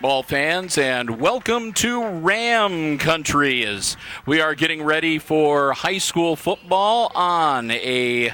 Football fans, and welcome to Ram Country as we are getting ready for high school football on a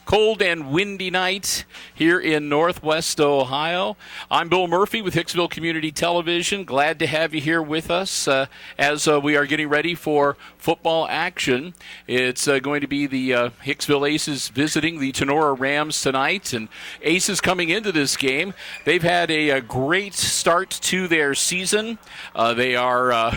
cold and windy night here in Northwest Ohio. I'm Bill Murphy with Hicksville Community Television. Glad to have you here with us as we are getting ready for football action. It's going to be the Hicksville Aces visiting the Tinora Rams tonight, and Aces coming into this game. They've had a great start to their season. They are,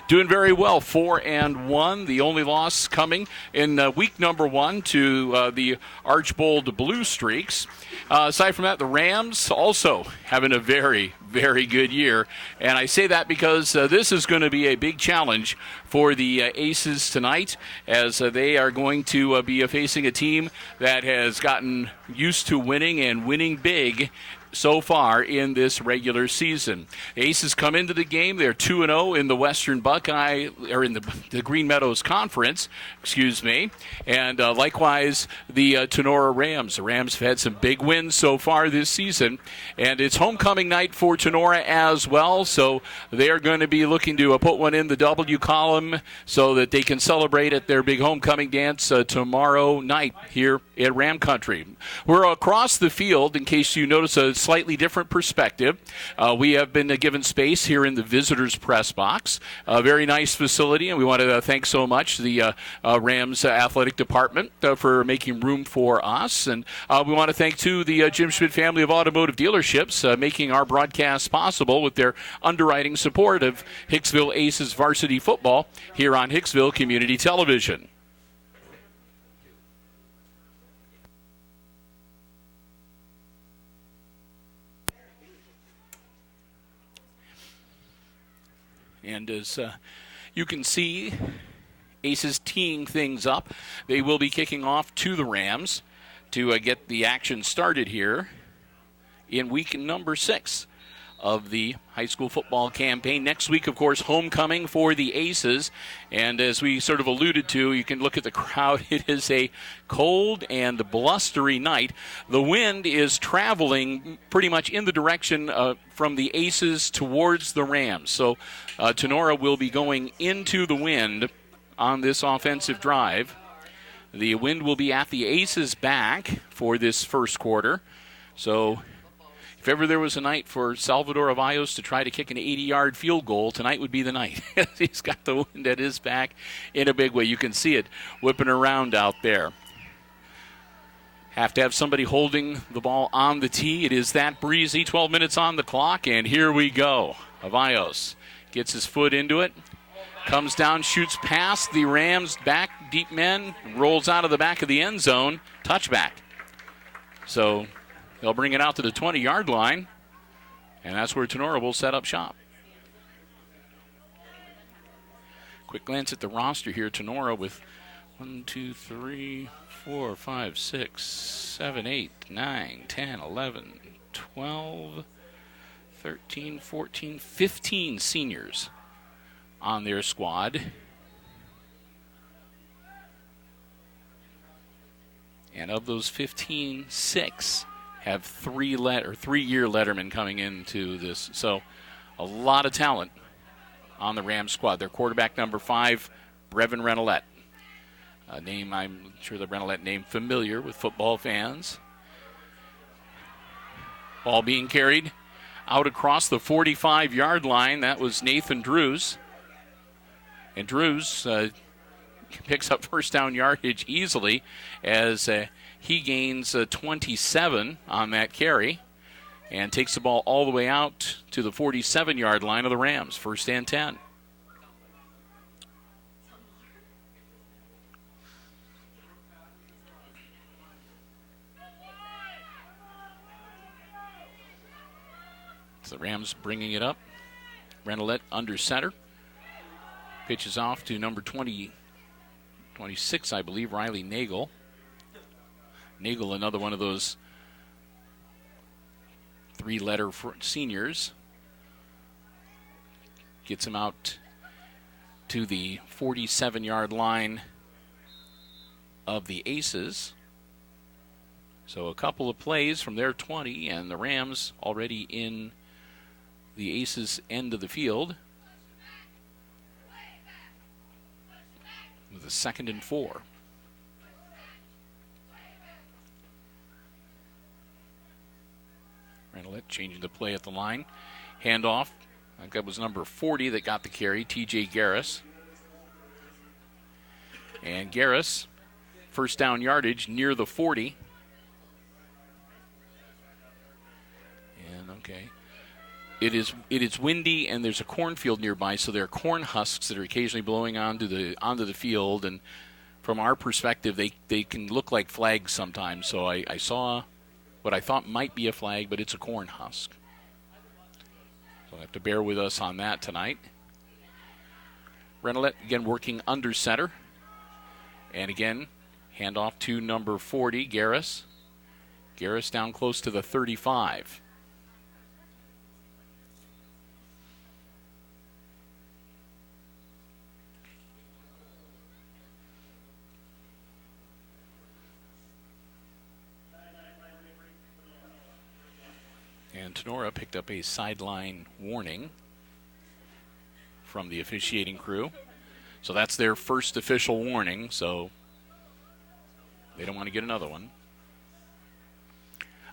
doing very well, 4-1. The only loss coming in week number 1 to the Archbold Blue Streaks. Aside from that, the Rams also having a very, very good year. And I say that because this is going to be a big challenge for the Aces tonight, as they are going to be facing a team that has gotten used to winning and winning big so far in this regular season. The Aces come into the game. They're 2-0 in the Western Buckeye, or in the Green Meadows Conference, and likewise the Tinora Rams. The Rams have had some big wins so far this season, and it's homecoming night for Tinora as well, so they are going to be looking to put one in the W column so that they can celebrate at their big homecoming dance tomorrow night here at Ram Country. We're across the field, in case you notice a slightly different perspective. We have been given space here in the visitors press box. A very nice facility, and we want to thank so much the Rams athletic department for making room for us. And we want to thank, too, the Jim Schmidt family of automotive dealerships making our broadcast possible with their underwriting support of Hicksville Aces varsity football here on Hicksville Community Television. And as you can see, Aces teeing things up. They will be kicking off to the Rams to get the action started here in week number 6 of the high school football campaign. Next week, of course, homecoming for the Aces. And as we sort of alluded to, you can look at the crowd. It is a cold and blustery night. The wind is traveling pretty much in the direction from the Aces towards the Rams. So Tinora will be going into the wind on this offensive drive. The wind will be at the Aces' back for this first quarter. So if ever there was a night for Salvador Avallos to try to kick an 80-yard field goal, tonight would be the night. He's got the wind at his back in a big way. You can see it whipping around out there. Have to have somebody holding the ball on the tee. It is that breezy. 12 minutes on the clock, and here we go. Avallos gets his foot into it, comes down, shoots past the Rams' back deep men, rolls out of the back of the end zone, touchback. So they'll bring it out to the 20-yard line, and that's where Tinora will set up shop. Quick glance at the roster here. Tinora with 1, 2, 3, 4, 5, 6, 7, 8, 9, 10, 11, 12, 13, 14, 15 seniors on their squad. And of those 15, 6 have three-year lettermen coming into this. So a lot of talent on the Rams squad. Their quarterback number 5, Brevin Renolette. A name, I'm sure the Renolette name familiar with football fans. Ball being carried out across the 45-yard line. That was Nathan Drews. And Drews picks up first down yardage easily as he gains 27 on that carry and takes the ball all the way out to the 47-yard line of the Rams. First and 10. the Rams bringing it up. Renolette under center. Pitches off to number 26, I believe, Riley Nagel. Nagel, another one of those three-letter seniors. Gets him out to the 47-yard line of the Aces. So a couple of plays from their 20, and the Rams already in the Aces' end of the field with a 2nd and 4. Renolette changing the play at the line. Handoff. I think that was number 40 that got the carry, T.J. Garris. And Garris, first down yardage near the 40. And okay. It is windy, and there's a cornfield nearby, so there are corn husks that are occasionally blowing onto the field. And from our perspective, they can look like flags sometimes. So I saw what I thought might be a flag, but it's a corn husk. So you'll have to bear with us on that tonight. Renolette again working under center. And again, handoff to number 40, Garris. Garris down close to the 35. And Tinora picked up a sideline warning from the officiating crew. So that's their first official warning, so they don't want to get another one.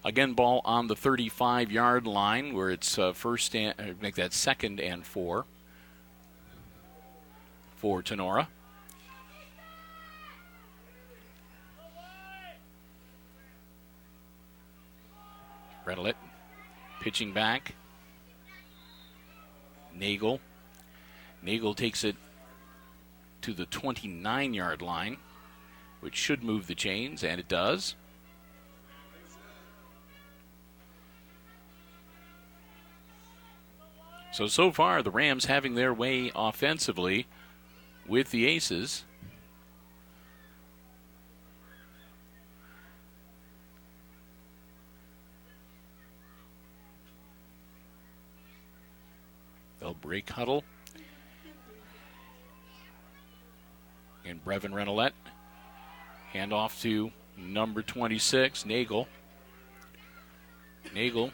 Again, ball on the 35-yard line where it's make that 2nd and 4 for Tinora. Renolette pitching back. Nagel. Nagel takes it to the 29-yard line, which should move the chains, and it does. So far, the Rams having their way offensively with the Aces. They'll break huddle. And Brevin Renolette. Hand off to number 26, Nagel. Nagel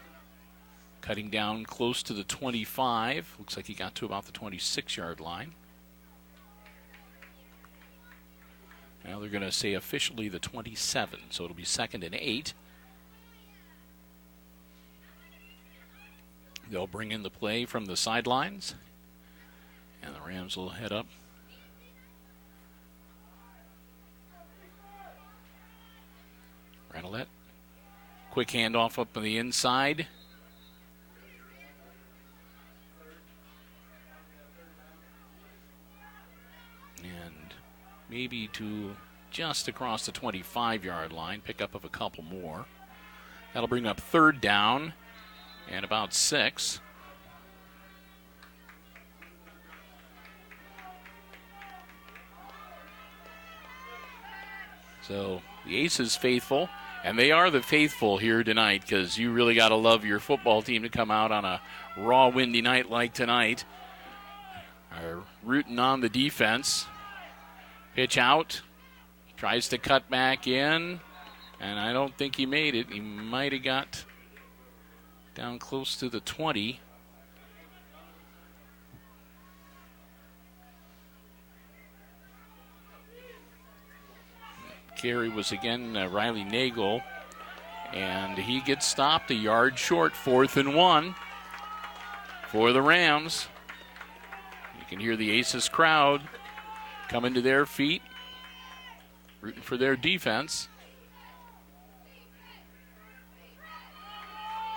cutting down close to the 25. Looks like he got to about the 26-yard line. Now they're going to say officially the 27, so it'll be 2nd and 8. They'll bring in the play from the sidelines, and the Rams will head up. Renolette. Quick handoff up on the inside. And maybe to just across the 25-yard line, pick up of a couple more. That'll bring up 3rd down and about 6. So the Aces faithful, and they are the faithful here tonight, because you really got to love your football team to come out on a raw, windy night like tonight. Are rooting on the defense. Pitch out. Tries to cut back in, and I don't think he made it. He might have got down close to the 20. Carry was again Riley Nagel, and he gets stopped a yard short. 4th and 1 for the Rams. You can hear the Aces crowd coming to their feet, rooting for their defense.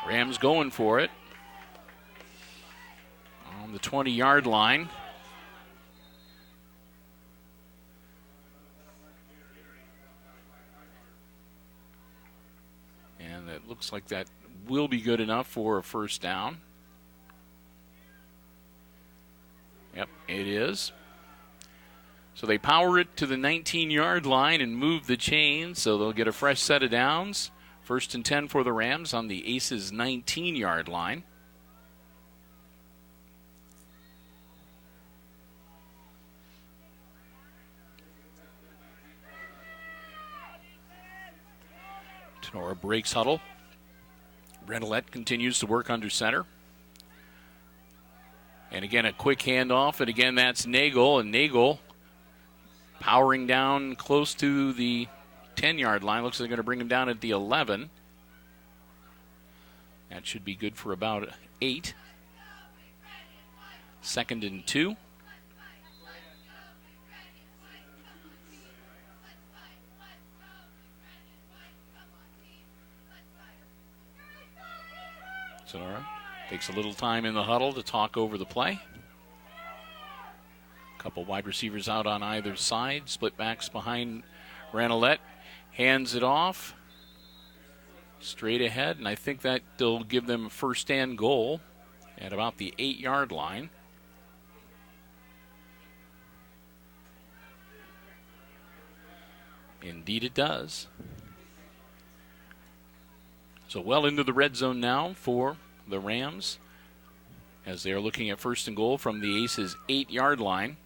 Rams going for it on the 20-yard line. And it looks like that will be good enough for a 1st down. It is. So they power it to the 19-yard line and move the chains, so they'll get a fresh set of downs. 1st and 10 for the Rams on the Aces' 19-yard line. Tinora breaks huddle. Renolette continues to work under center. And again, a quick handoff, and again, that's Nagel, and Nagel powering down close to the 10-yard line. Looks like they're going to bring him down at the 11. That should be good for about 8. 2nd and 2. Tinora takes a little time in the huddle to talk over the play. A couple wide receivers out on either side. Split backs behind Ranelette. Hands it off. Straight ahead, and I think that'll give them a 1st and goal at about the 8-yard line. Indeed it does. So well into the red zone now for the Rams as they're looking at 1st and goal from the Aces' 8-yard line.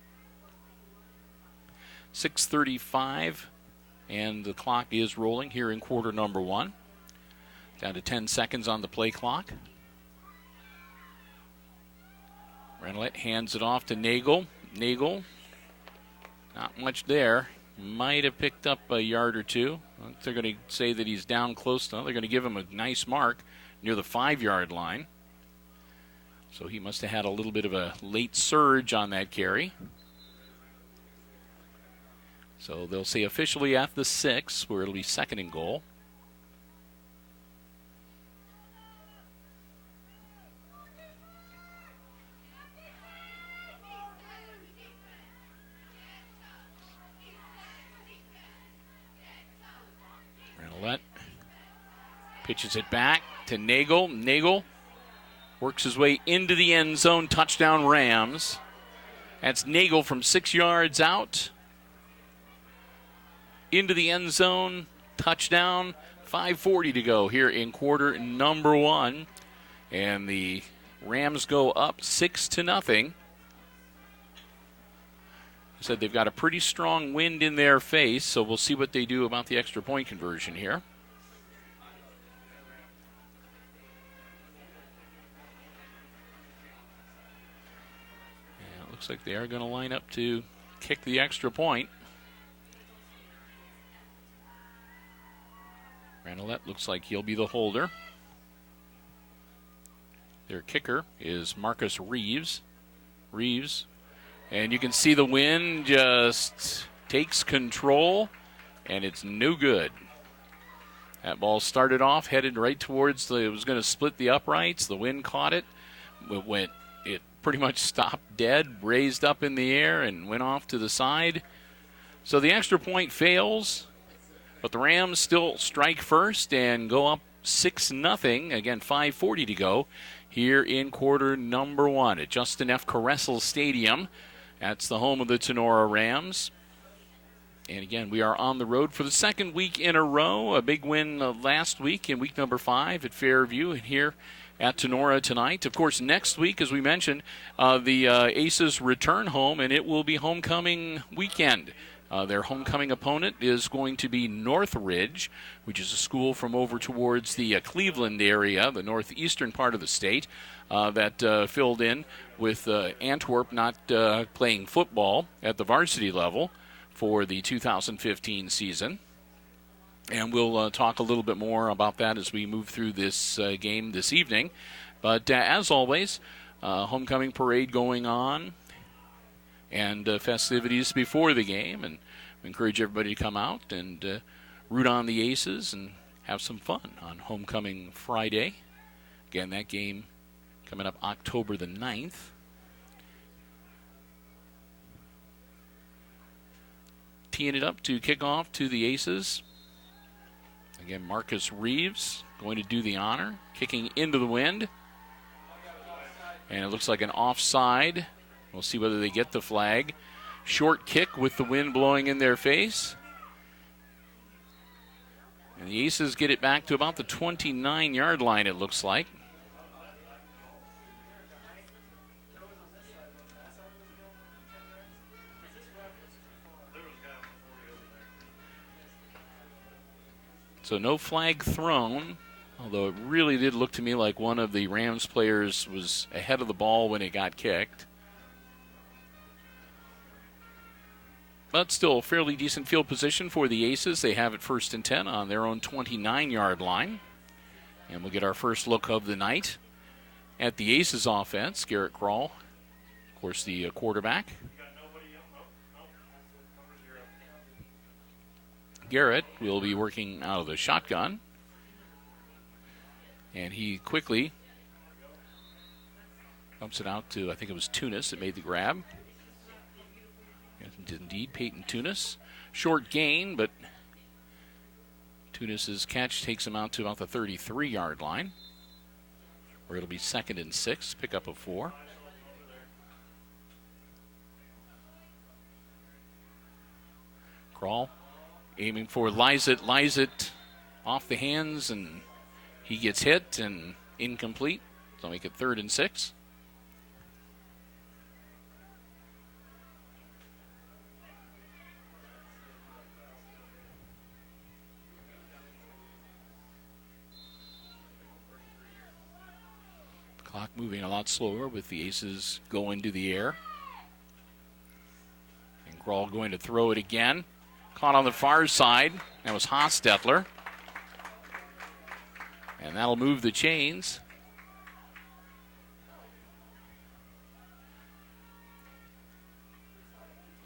6:35, and the clock is rolling here in quarter number 1. Down to 10 seconds on the play clock. Renolette hands it off to Nagel. Nagel, not much there. Might have picked up a yard or two. They're going to say that he's down close to. They're going to give him a nice mark near the 5-yard line. So he must have had a little bit of a late surge on that carry. So they'll say officially at the 6, where it'll be 2nd and goal. Pitches it back to Nagel. Nagel works his way into the end zone. Touchdown Rams. That's Nagel from 6 yards out. Into the end zone. Touchdown. 5:40 to go here in quarter number 1. And the Rams go up 6-0. I said they've got a pretty strong wind in their face, so we'll see what they do about the extra point conversion here. Looks like they are going to line up to kick the extra point. Ranelette looks like he'll be the holder. Their kicker is Marcus Reeves. And you can see the wind just takes control, and it's no good. That ball started off, headed right towards it was going to split the uprights. The wind caught it. It pretty much stopped dead, raised up in the air, and went off to the side. So the extra point fails, but the Rams still strike first and go up 6-0. Again, 5:40 to go here in quarter number 1 at Justin F. Caressel Stadium. That's the home of the Tinora Rams. And again, we are on the road for the 2nd week in a row. A big win last week in week number 5 at Fairview, and here at Tinora tonight. Of course, next week, as we mentioned, the Aces return home, and it will be homecoming weekend. Their homecoming opponent is going to be Northridge, which is a school from over towards the Cleveland area, the northeastern part of the state, that filled in with Antwerp not playing football at the varsity level for the 2015 season. And we'll talk a little bit more about that as we move through this game this evening. But as always, homecoming parade going on and festivities before the game. And we encourage everybody to come out and root on the Aces and have some fun on Homecoming Friday. Again, that game coming up October the 9th. Teeing it up to kick off to the Aces. Again, Marcus Reeves going to do the honor, kicking into the wind. And it looks like an offside We'll see whether they get the flag. Short kick with the wind blowing in their face. And the Aces get it back to about the 29-yard line, it looks like. So no flag thrown, although it really did look to me like one of the Rams players was ahead of the ball when it got kicked. But still a fairly decent field position for the Aces. They have it 1st and 10 on their own 29-yard line. And we'll get our first look of the night at the Aces offense. Garrett Krall, of course, the quarterback. Garrett will be working out of the shotgun. And he quickly bumps it out to, I think it was Tunis that made the grab. Indeed, Peyton Tunis. Short gain, but Tunis's catch takes him out to about the 33-yard line, where it'll be 2nd and 6, pickup of 4. Krall aiming for Lyset off the hands, and he gets hit and incomplete. So make it 3rd and 6. Clock moving a lot slower with the Aces going to the air. And Krall going to throw it again. Caught on the far side. That was Hostetler. And that'll move the chains.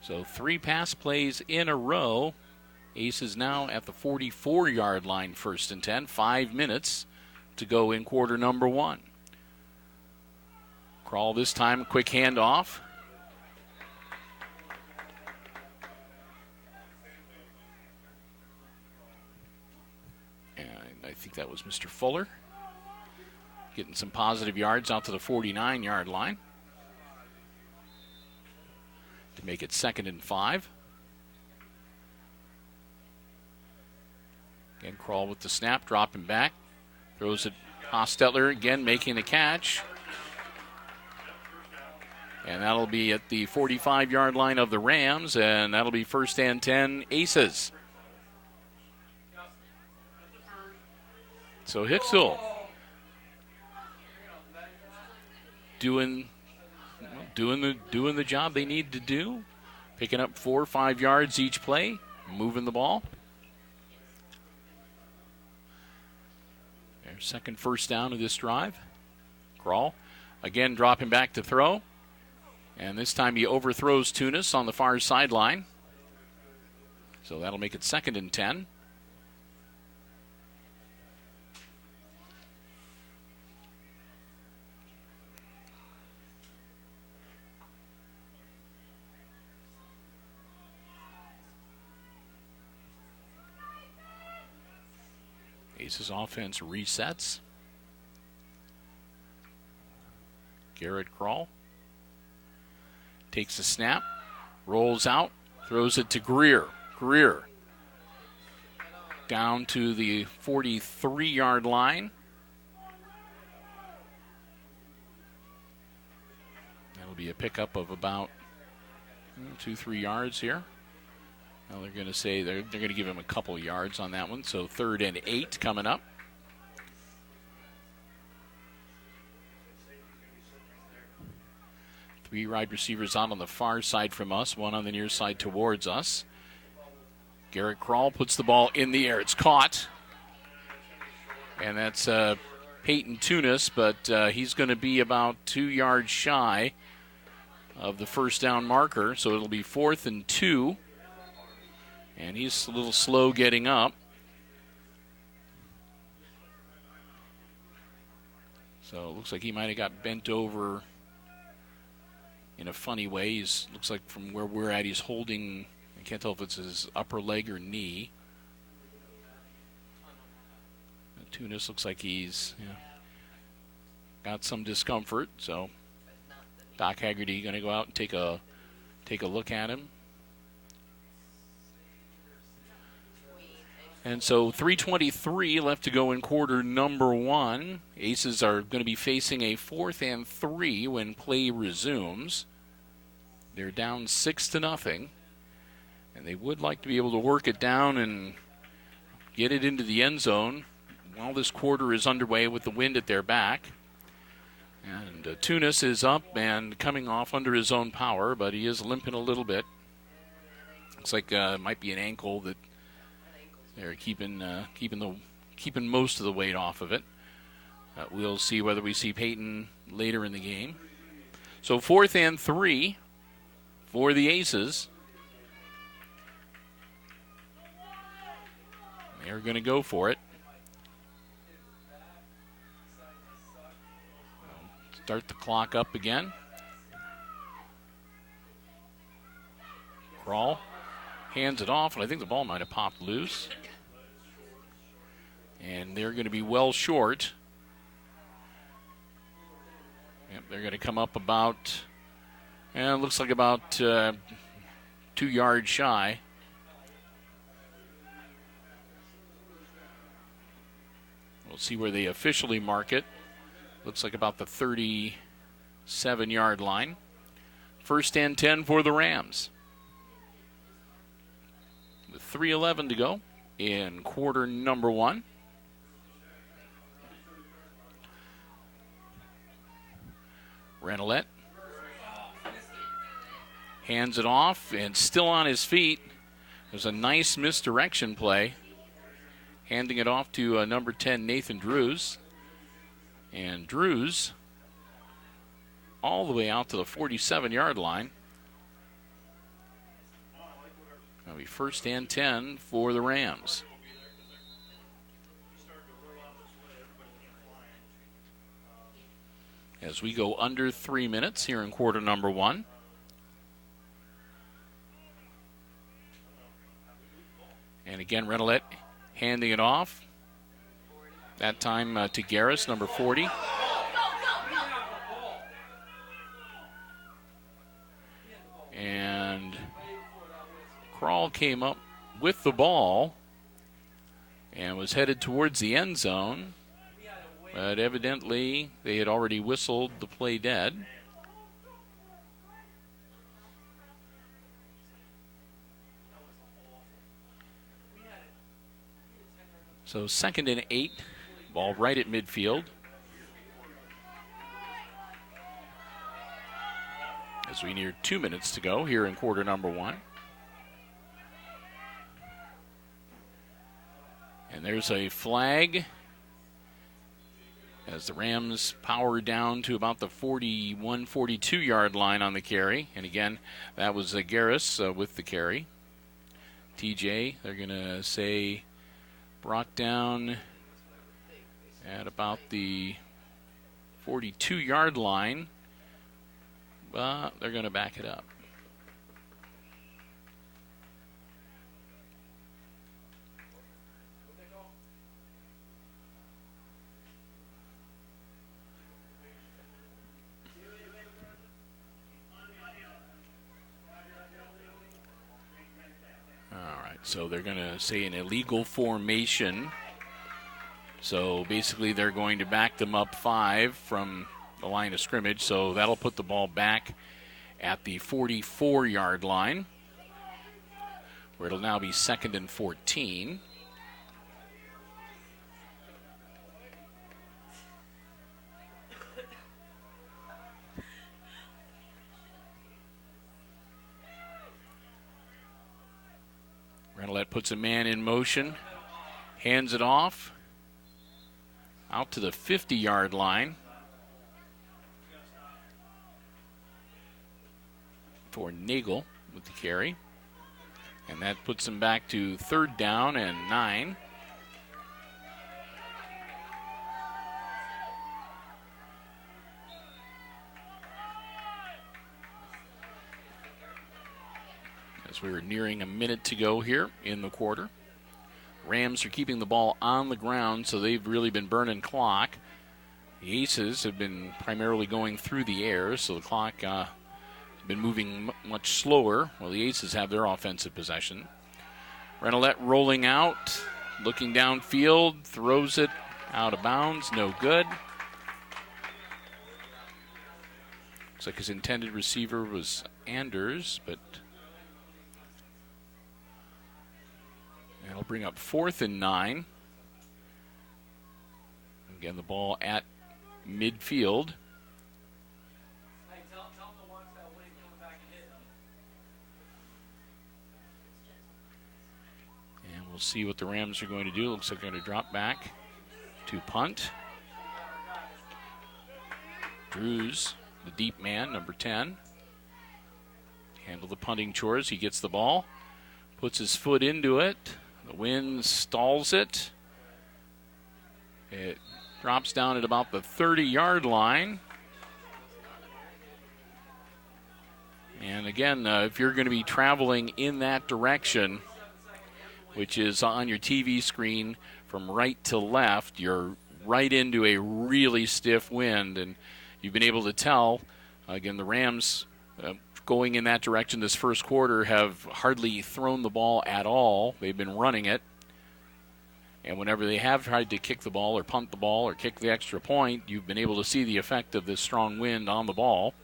So 3 pass plays in a row. Aces now at the 44-yard line, 1st and 10. 5 minutes to go in quarter number 1. Krall this time, quick handoff. And I think that was Mr. Fuller. Getting some positive yards out to the 49-yard line to make it 2nd and 5. Again, Krall with the snap, dropping back. Throws it Hostetler again, making the catch. And that'll be at the 45-yard line of the Rams, and that'll be 1st and 10 Aces. So Hicksville doing the job they need to do, picking up 4 or 5 yards each play, moving the ball. Their second 1st down of this drive. Krall again dropping back to throw. And this time he overthrows Tunis on the far sideline. So that'll make it 2nd and 10. Aces offense resets. Garrett Krall takes a snap, rolls out, throws it to Greer. Greer down to the 43-yard line. That'll be a pickup of about 2-3 yards here. Well, they're going to say they're going to give him a couple yards on that one. So 3rd and 8 coming up. 3 wide receivers out on the far side from us, 1 on the near side towards us. Garrett Krall puts the ball in the air. It's caught. And that's Peyton Tunis, but he's going to be about 2 yards shy of the 1st down marker. So it'll be 4th and 2. And he's a little slow getting up. So it looks like he might have got bent over in a funny way. He's looks like from where we're at, he's holding, I can't tell if it's his upper leg or knee. Tunis looks like he's got some discomfort, so Doc Haggerty going to go out and take a look at him. And so 3:23 left to go in quarter number one. Aces are going to be facing a 4th and 3 when play resumes. They're down 6-0, and they would like to be able to work it down and get it into the end zone while this quarter is underway with the wind at their back. And Tunis is up and coming off under his own power, but he is limping a little bit. Looks like it might be an ankle that they're keeping most of the weight off of it. We'll see whether we see Peyton later in the game. So 4th and 3 for the Aces. They're going to go for it. Start the clock up again. Crawl. Hands it off, and I think the ball might have popped loose. And they're going to be well short. Yep, they're going to come up about, it looks like about 2 yards shy. We'll see where they officially mark it. Looks like about the 37-yard line. 1st and 10 for the Rams. With 3:11 to go in quarter number one. Renolette hands it off and still on his feet. There's a nice misdirection play. Handing it off to number 10, Nathan Drews. And Drews all the way out to the 47-yard line. That'll be 1st and 10 for the Rams. As we go under 3 minutes here in quarter number one. And again, Renolette handing it off. That time to Garris, number 40. And Crawl came up with the ball and was headed towards the end zone. But evidently, they had already whistled the play dead. So 2nd and 8, ball right at midfield. As we near 2 minutes to go here in quarter number one. And there's a flag as the Rams power down to about the 41, 42-yard line on the carry. And again, that was Garris with the carry. TJ, they're going to say, brought down at about the 42-yard line, but they're going to back it up. So they're going to say an illegal formation. So basically they're going to back them up 5 from the line of scrimmage. So that'll put the ball back at the 44-yard line, where it'll now be 2nd and 14. Renolette puts a man in motion, hands it off, out to the 50-yard line for Nagel with the carry. And that puts him back to 3rd down and 9. As we were nearing a minute to go here in the quarter. Rams are keeping the ball on the ground, so they've really been burning clock. The Aces have been primarily going through the air, so the clock has been moving much slower while the Aces have their offensive possession. Renolette rolling out, looking downfield, throws it out of bounds, no good. Looks like his intended receiver was Anders, but that'll bring up 4th and 9. Again, the ball at midfield. And we'll see what the Rams are going to do. Looks like they're going to drop back to punt. Drews, the deep man, number 10. Handle the punting chores. He gets the ball, puts his foot into it. The wind stalls it. It drops down at about the 30-yard line. And again, if you're going to be traveling in that direction, which is on your TV screen from right to left, you're right into a really stiff wind. And you've been able to tell, again, the Rams going in that direction this first quarter have hardly thrown the ball at all. They've been running it. And whenever they have tried to kick the ball or punt the ball or kick the extra point, you've been able to see the effect of this strong wind on the ball.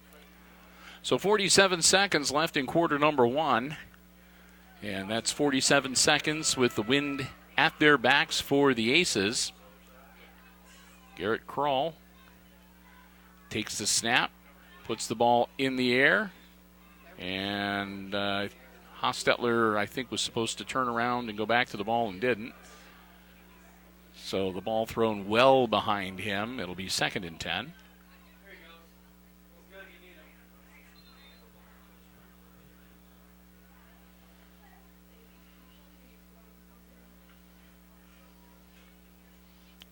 So 47 seconds left in quarter number 1. And that's 47 seconds with the wind at their backs for the Aces. Garrett Kroll takes the snap, puts the ball in the air. And Hostetler, I think, was supposed to turn around and go back to the ball and didn't. So the ball thrown well behind him. It'll be 2nd and 10.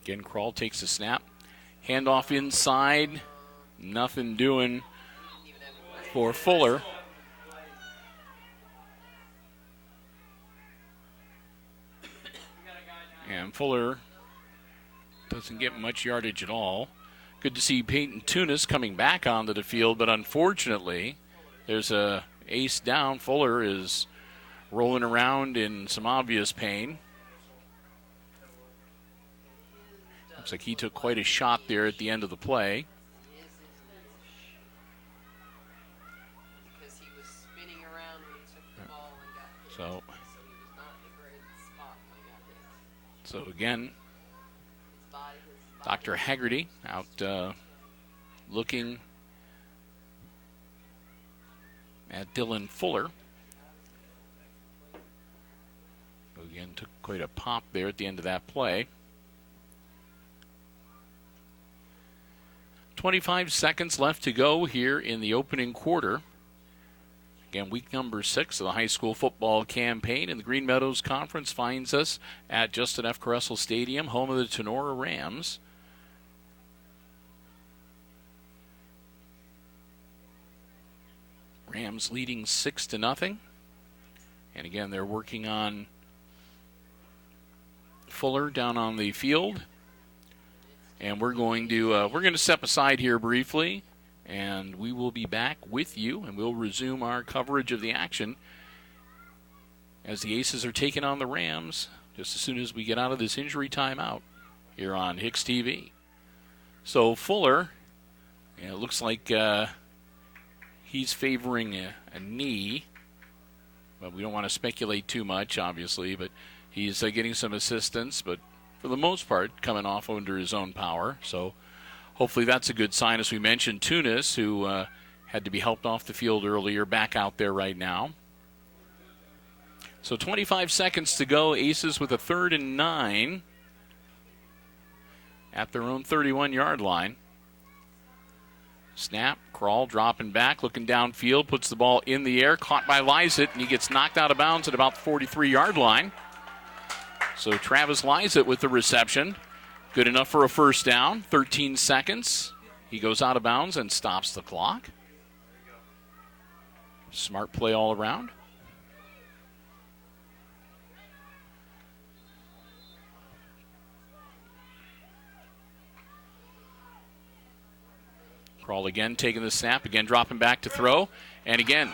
Again, Kroll takes the snap. Handoff inside. Nothing doing for Fuller. And Fuller doesn't get much yardage at all. Good to see Peyton Tunis coming back onto the field, but unfortunately, there's a ace down. Fuller is rolling around in some obvious pain. Looks like he took quite a shot there at the end of the play. Because he was spinning around when he took the ball and got hit. So he was not in a great spot when he got hit. So again, Dr. Haggerty out looking at Dylan Fuller. Who again took quite a pop there at the end of that play. 25 seconds left to go here in the opening quarter. Again, week number 6 of the high school football campaign, and the Green Meadows Conference finds us at Justin F. Caressel Stadium, home of the Tinora Rams. Rams leading 6-0. And again, they're working on Fuller down on the field. And we're going to step aside here briefly, and we will be back with you, and we'll resume our coverage of the action as the Aces are taking on the Rams just as soon as we get out of this injury timeout here on HIX-TV. So Fuller, it looks like he's favoring a knee, but we don't want to speculate too much, obviously, but he's getting some assistance, but for the most part coming off under his own power. So hopefully that's a good sign. As we mentioned, Tunis, who had to be helped off the field earlier, back out there right now. So 25 seconds to go. Aces with a 3rd and 9 at their own 31-yard line. Snap, Kroll dropping back, looking downfield, puts the ball in the air, caught by Lysett, and he gets knocked out of bounds at about the 43-yard line. So Travis Lysett with the reception. Good enough for a first down. 13 seconds. He goes out of bounds and stops the clock. Smart play all around. Kroll again taking the snap, again dropping back to throw, and again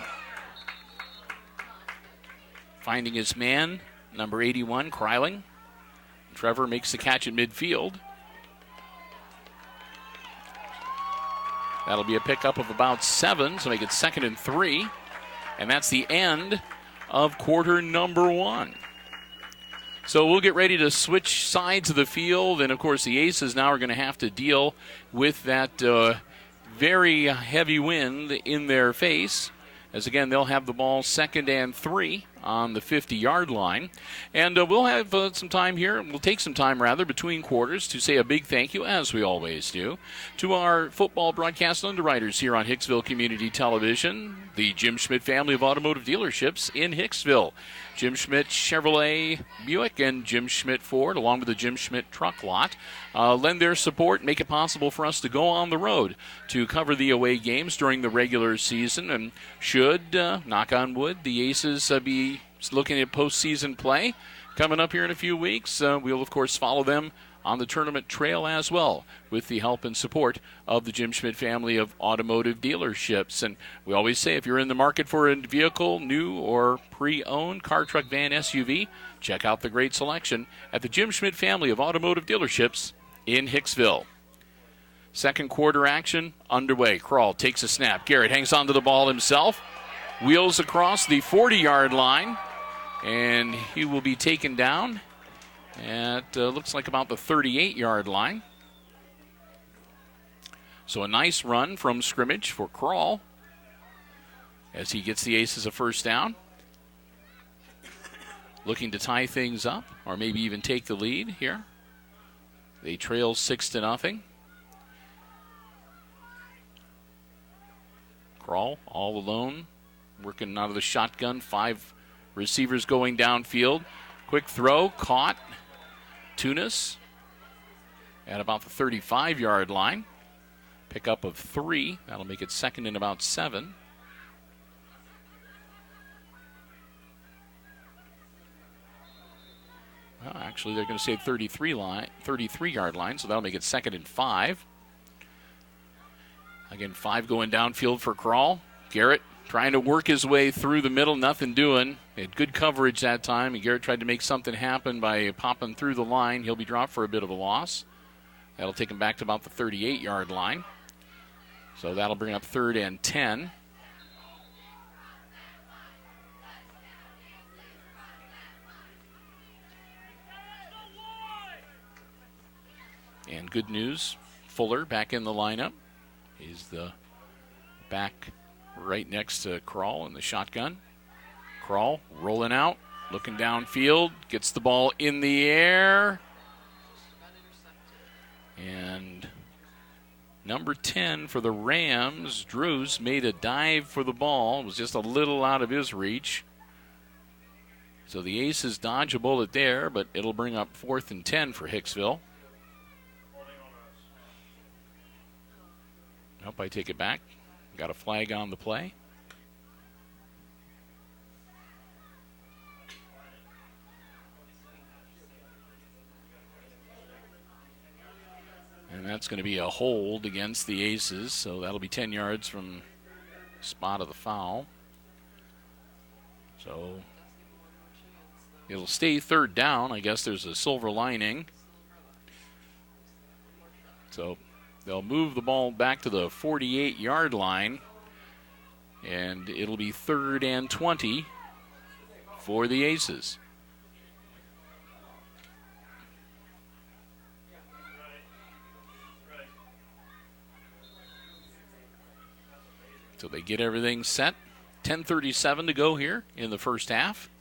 finding his man, number 81, Kryling. Trevor makes the catch at midfield. That'll be a pickup of about 7, so make it 2nd and 3. And that's the end of quarter number 1. So we'll get ready to switch sides of the field, and of course the Aces now are going to have to deal with that very heavy wind in their face, as again they'll have the ball 2nd and 3 on the 50-yard line. And we'll have some time here, we'll take some time rather between quarters to say a big thank you, as we always do, to our football broadcast underwriters here on Hicksville Community Television, the Jim Schmidt family of automotive dealerships in Hicksville. Jim Schmidt Chevrolet Buick and Jim Schmidt Ford, along with the Jim Schmidt truck lot, lend their support, make it possible for us to go on the road to cover the away games during the regular season. And should, knock on wood, the Aces be looking at postseason play coming up here in a few weeks, we'll, of course, follow them on the tournament trail as well, with the help and support of the Jim Schmidt family of automotive dealerships. And we always say, if you're in the market for a vehicle, new or pre-owned, car, truck, van, SUV, check out the great selection at the Jim Schmidt family of automotive dealerships in Hicksville. Second quarter action underway. Kroll takes a snap. Garrett hangs onto the ball himself, wheels across the 40-yard line, and he will be taken down at looks like about the 38-yard line. So a nice run from scrimmage for Kroll as he gets the Aces a first down. Looking to tie things up or maybe even take the lead here. They trail 6-0. Kroll all alone, working out of the shotgun. 5 receivers going downfield. Quick throw, caught. Tunis at about the 35-yard line. Pickup of 3. That'll make it 2nd and about 7. Well, actually, they're going to say 33-yard line, so that'll make it 2nd and 5. Again, 5 going downfield for Kroll. Garrett trying to work his way through the middle, nothing doing. They had good coverage that time, and Garrett tried to make something happen by popping through the line. He'll be dropped for a bit of a loss. That'll take him back to about the 38-yard line. So that'll bring up 3rd and 10. And good news, Fuller back in the lineup. He's the back right next to Kroll in the shotgun. Kroll rolling out, looking downfield, gets the ball in the air. And number 10 for the Rams, Drews, made a dive for the ball. It was just a little out of his reach. So the Aces dodge a bullet there, but it'll bring up 4th and 10 for Hicksville. Nope, I take it back. Got a flag on the play. And that's going to be a hold against the Aces, so that'll be 10 yards from spot of the foul. So it'll stay 3rd down. I guess there's a silver lining. So they'll move the ball back to the 48-yard line, and it'll be 3rd and 20 for the Aces. So they get everything set. 10:37 to go here in the first half.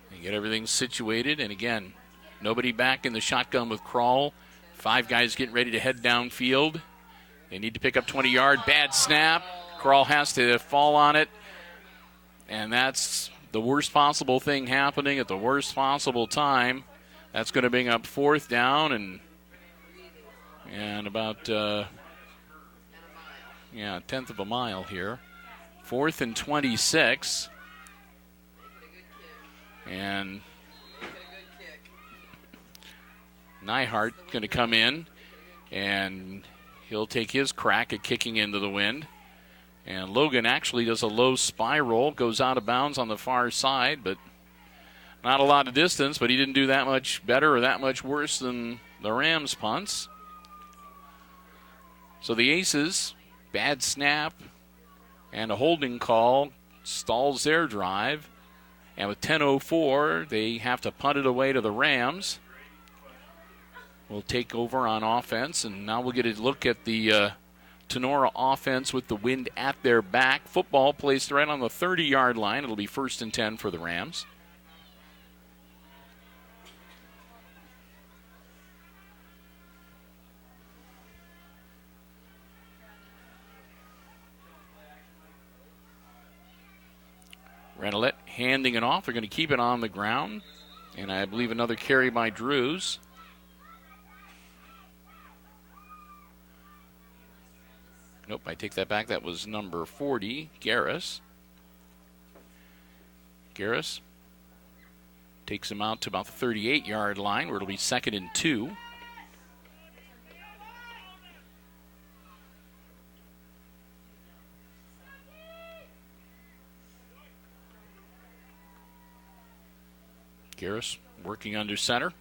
They get everything situated, and again, nobody back in the shotgun with Kroll. 5 guys getting ready to head downfield. They need to pick up 20-yard. Bad snap. Kroll has to fall on it, and that's the worst possible thing happening at the worst possible time. That's going to bring up 4th down and about a 10th of a mile here. 4th and 26. And Neihart going to come in, and he'll take his crack at kicking into the wind. And Logan actually does a low spiral, goes out of bounds on the far side, but not a lot of distance, but he didn't do that much better or that much worse than the Rams' punts. So the Aces, bad snap and a holding call, stalls their drive. And with 10:04, they have to punt it away to the Rams. We'll take over on offense, and now we'll get a look at the Tinora offense with the wind at their back. Football placed right on the 30-yard line. It'll be 1st and 10 for the Rams. Renolette handing it off. They're going to keep it on the ground. And I believe another carry by Drews. Nope, I take that back. That was number 40, Garris. Garris takes him out to about the 38-yard line, where it'll be 2nd and 2. Garris working under center.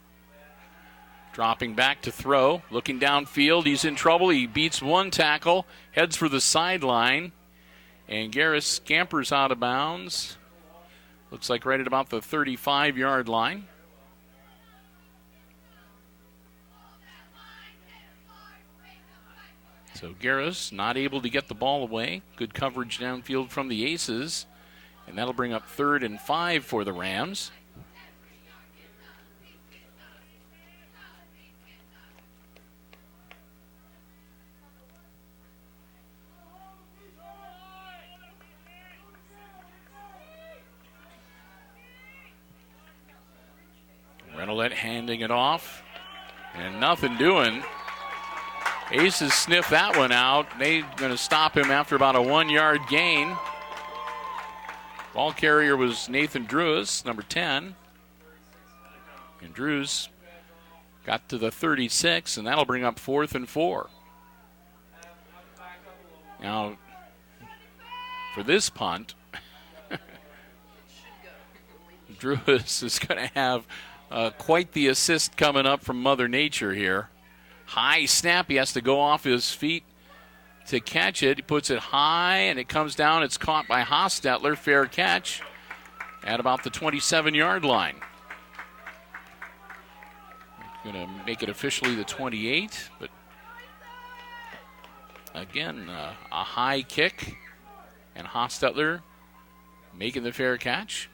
Dropping back to throw. Looking downfield. He's in trouble. He beats one tackle. Heads for the sideline. And Garris scampers out of bounds. Looks like right at about the 35-yard line. So Garris not able to get the ball away. Good coverage downfield from the Aces. And that'll bring up 3rd and 5 for the Rams. Renolette handing it off, and nothing doing. Aces sniff that one out. They're going to stop him after about a 1-yard gain. Ball carrier was Nathan Drews, number 10. And Drews got to the 36, and that'll bring up 4th and 4. Now, for this punt, Drews is going to have quite the assist coming up from Mother Nature here. High snap. He has to go off his feet to catch it. He puts it high, and it comes down. It's caught by Hostetler. Fair catch at about the 27-yard line. Going to make it officially the 28, but again, a high kick, and Hostetler making the fair catch.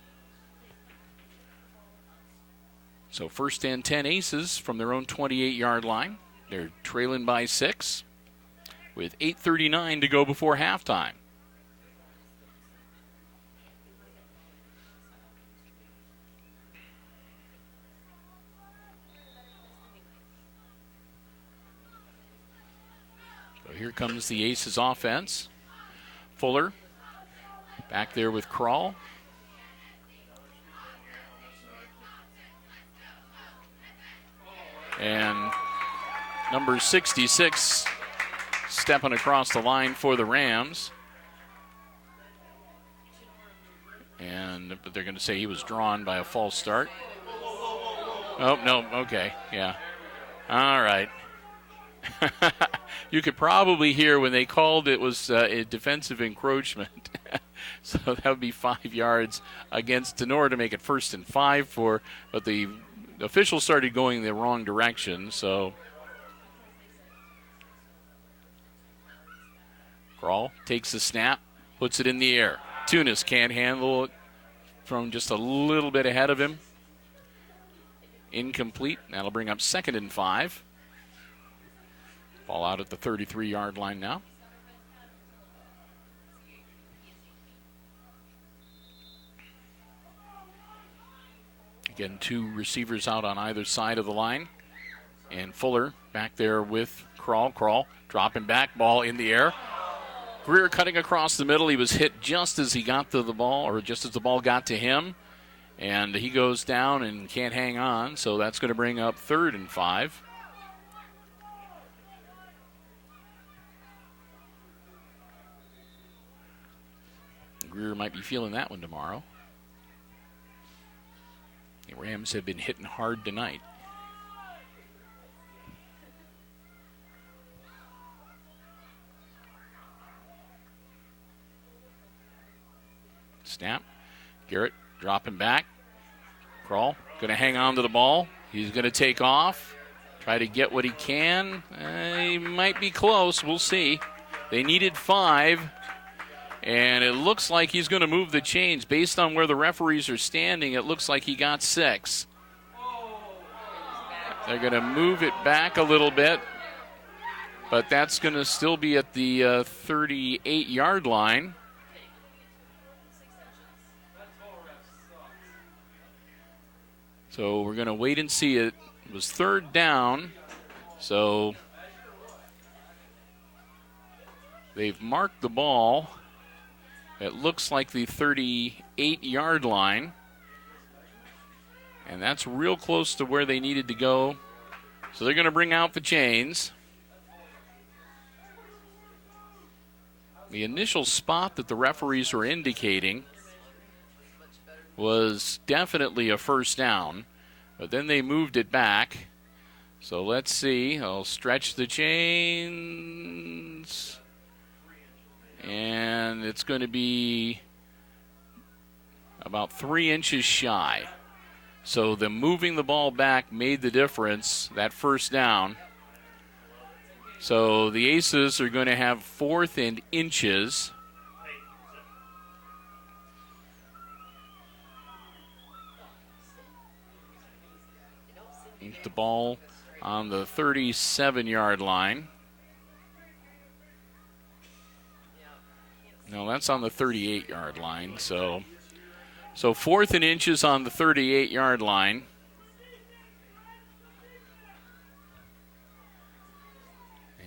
So 1st and 10 Aces from their own 28-yard line. They're trailing by 6 with 8:39 to go before halftime. So here comes the Aces offense. Fuller back there with Krall. And number 66 stepping across the line for the Rams. But they're going to say he was drawn by a false start. Oh, no, okay, yeah. All right. You could probably hear when they called it was a defensive encroachment. So that would be 5 yards against Tinora to make it 1st and 5 but the officials started going the wrong direction, so Krall takes the snap, puts it in the air. Tunis can't handle it, thrown just a little bit ahead of him. Incomplete. That'll bring up 2nd and 5. Ball out at the 33-yard line now. Again, 2 receivers out on either side of the line. And Fuller back there with Krall. Krall dropping back, ball in the air. Greer cutting across the middle. He was hit just as he got to the ball, or just as the ball got to him. And he goes down and can't hang on, so that's going to bring up 3rd and 5. Greer might be feeling that one tomorrow. The Rams have been hitting hard tonight. Snap. Garrett dropping back. Kroll going to hang on to the ball. He's going to take off. Try to get what he can. He might be close. We'll see. They needed 5. And it looks like he's going to move the chains. Based on where the referees are standing, it looks like he got 6. They're going to move it back a little bit. But that's going to still be at the 38-yard line. So we're going to wait and see. It was 3rd down. So they've marked the ball. It looks like the 38-yard line. And that's real close to where they needed to go. So they're going to bring out the chains. The initial spot that the referees were indicating was definitely a 1st down, but then they moved it back. So let's see. I'll stretch the chains. And it's going to be about 3 inches shy. So the moving the ball back made the difference, that 1st down. So the Aces are going to have 4th and inches. The ball on the 37-yard line. No, that's on the 38-yard line. So 4th and inches on the 38-yard line.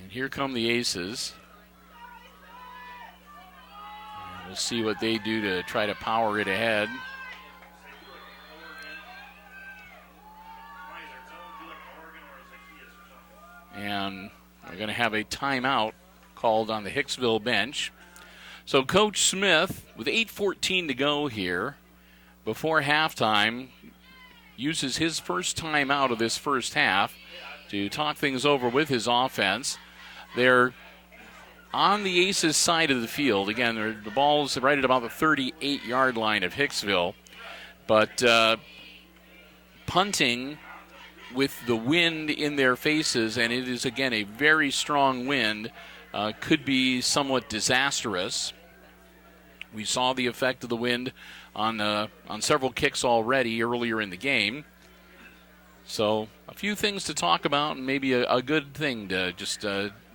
And here come the Aces. And we'll see what they do to try to power it ahead. And we're going to have a timeout called on the Hicksville bench. So Coach Smith, with 8:14 to go here, before halftime, uses his first timeout of this first half to talk things over with his offense. They're on the Aces side of the field. Again, the ball's right at about the 38-yard line of Hicksville. But punting with the wind in their faces, and it is, again, a very strong wind, could be somewhat disastrous. We saw the effect of the wind on several kicks already earlier in the game. So a few things to talk about, and maybe a good thing to just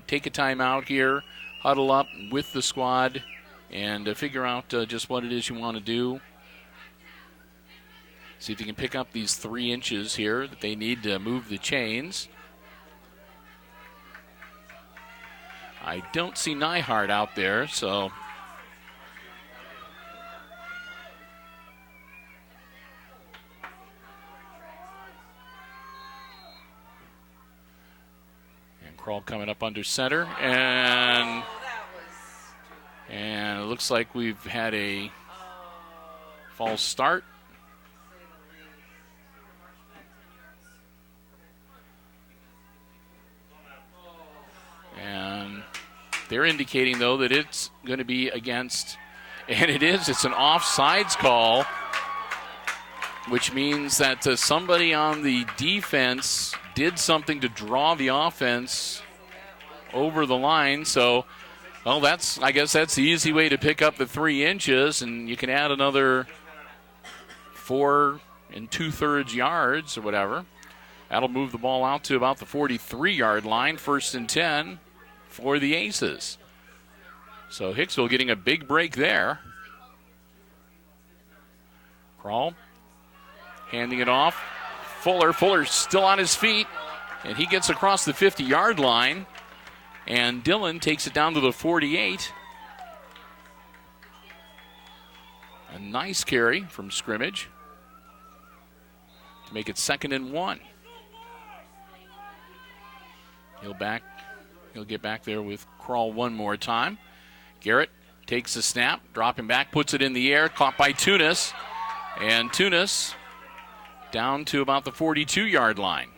take a timeout here, huddle up with the squad, and figure out just what it is you want to do. See if you can pick up these 3 inches here that they need to move the chains. I don't see Nyhart out there, so and Kroll coming up under center, and it looks like we've had a false start. And they're indicating, though, that it's going to be against, and it is. It's an offsides call, which means that somebody on the defense did something to draw the offense over the line. So, well, I guess that's the easy way to pick up the 3 inches, and you can add another 4 2/3 yards or whatever. That'll move the ball out to about the 43-yard line, 1st and 10 for the Aces. So Hicksville getting a big break there. Kroll handing it off. Fuller's still on his feet, and he gets across the 50-yard line, and Dillon takes it down to the 48. A nice carry from scrimmage. make it 2nd and 1. He'll get back there with Kroll one more time. Garrett takes the snap, dropping back, puts it in the air, caught by Tunis. And Tunis down to about the 42-yard line.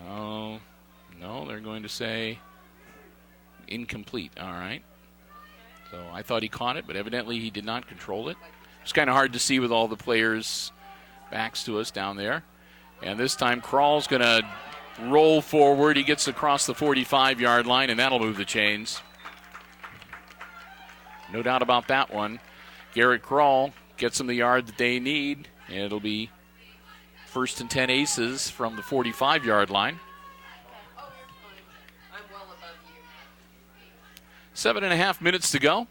Oh, no, they're going to say incomplete. All right. So I thought he caught it, but evidently he did not control it. It's kind of hard to see with all the players' backs to us down there. And this time Kroll's going to roll forward. He gets across the 45-yard line, and that'll move the chains. No doubt about that one. Garrett Kroll gets them the yard that they need, and it'll be 1st and 10 Aces from the 45-yard line. 7.5 minutes to go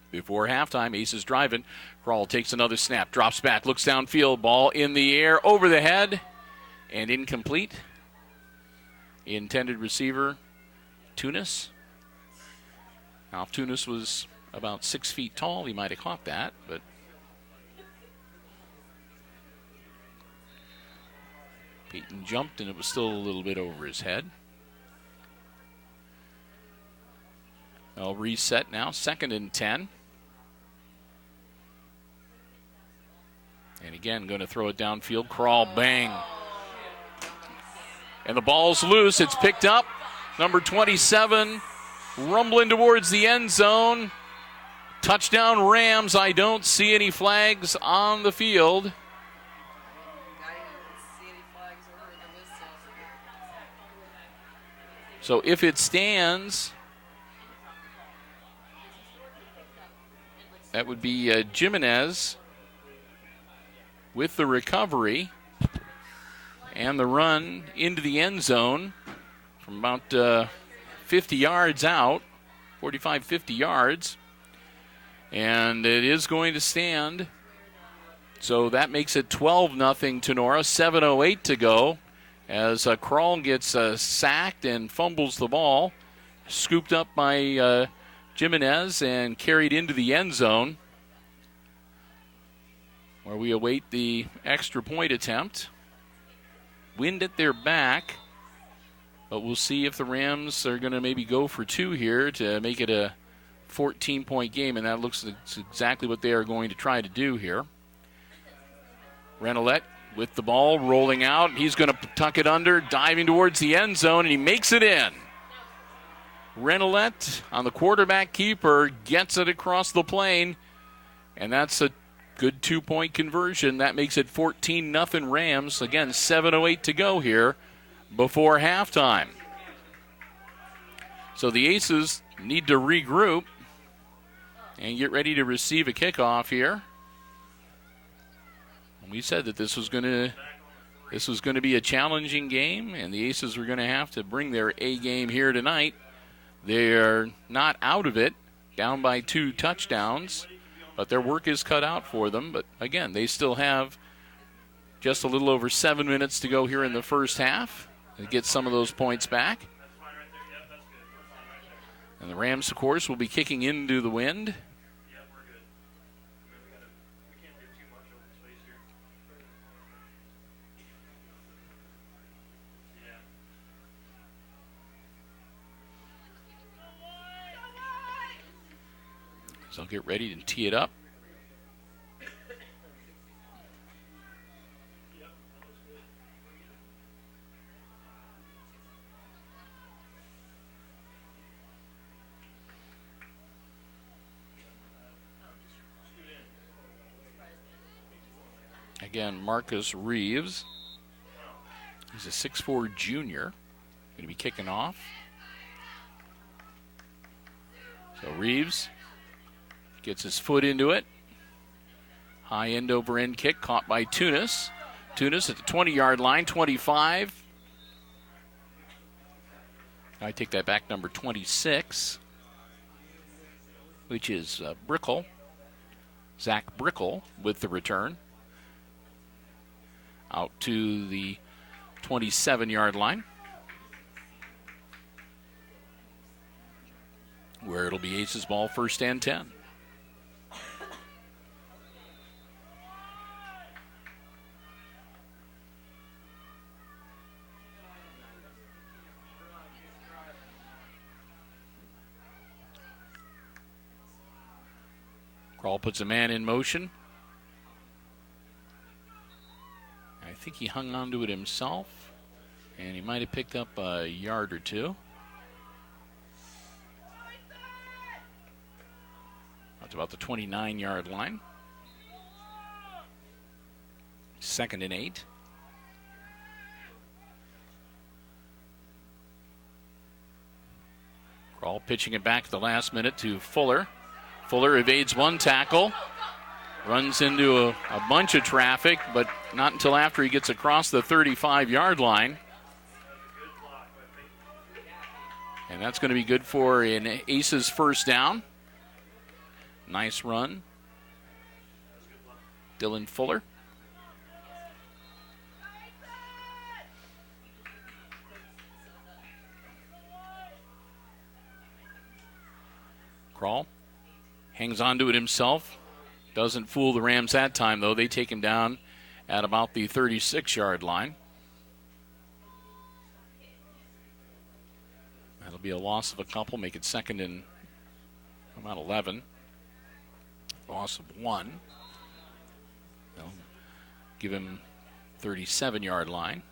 before halftime. Aces driving. Kroll takes another snap, drops back, looks downfield, ball in the air, over the head, and incomplete. Intended receiver, Tunis. Now, if Tunis was about 6 feet tall, he might have caught that, but Peyton jumped, and it was still a little bit over his head. I'll reset now, 2nd and 10. And again, going to throw it downfield. Kroll, bang. And the ball's loose. It's picked up. Number 27, rumbling towards the end zone. Touchdown Rams. I don't see any flags on the field. So if it stands, that would be Jimenez with the recovery and the run into the end zone from about 50 yards out, 45, 50 yards. And it is going to stand. So that makes it 12-0 Tinora, 7:08 to go as Kroll gets sacked and fumbles the ball, scooped up by Jimenez and carried into the end zone, where we await the extra point attempt. Wind at their back, but we'll see if the Rams are going to maybe go for 2 here to make it a 14-point game, and that looks exactly what they are going to try to do here. Renolette with the ball rolling out. He's going to tuck it under, diving towards the end zone, and he makes it in. Renolette on the quarterback keeper gets it across the plane, and that's a good 2-point conversion. That makes it 14-0 Rams. Again, 7:08 to go here before halftime. So the Aces need to regroup and get ready to receive a kickoff here. We said that this was going to be a challenging game, and the Aces were going to have to bring their A game here tonight. They're not out of it, down by 2 touchdowns, but their work is cut out for them. But again, they still have just a little over 7 minutes to go here in the first half to get some of those points back. And the Rams, of course, will be kicking into the wind. So I'll get ready to tee it up. Again, Marcus Reeves. He's a 6'4" junior. Going to be kicking off. So Reeves gets his foot into it. High end over end kick caught by Tunis. Tunis at the 20-yard line, 25. I take that back, number 26, which is Brickle. Zach Brickle with the return. Out to the 27-yard line, where it'll be Aces ball, 1st and 10. Kroll puts a man in motion. I think he hung on to it himself, and he might have picked up a yard or two. That's about the 29-yard line. 2nd and 8. Kroll pitching it back at the last minute to Fuller. Fuller evades one tackle, runs into a bunch of traffic, but not until after he gets across the 35-yard line. And that's going to be good for an Aces first down. Nice run. Dylan Fuller. Kroll hangs on to it himself. Doesn't fool the Rams that time, though. They take him down at about the 36-yard line. That'll be a loss of a couple, make it 2nd and about 11. Loss of 1. They'll give him 37-yard line.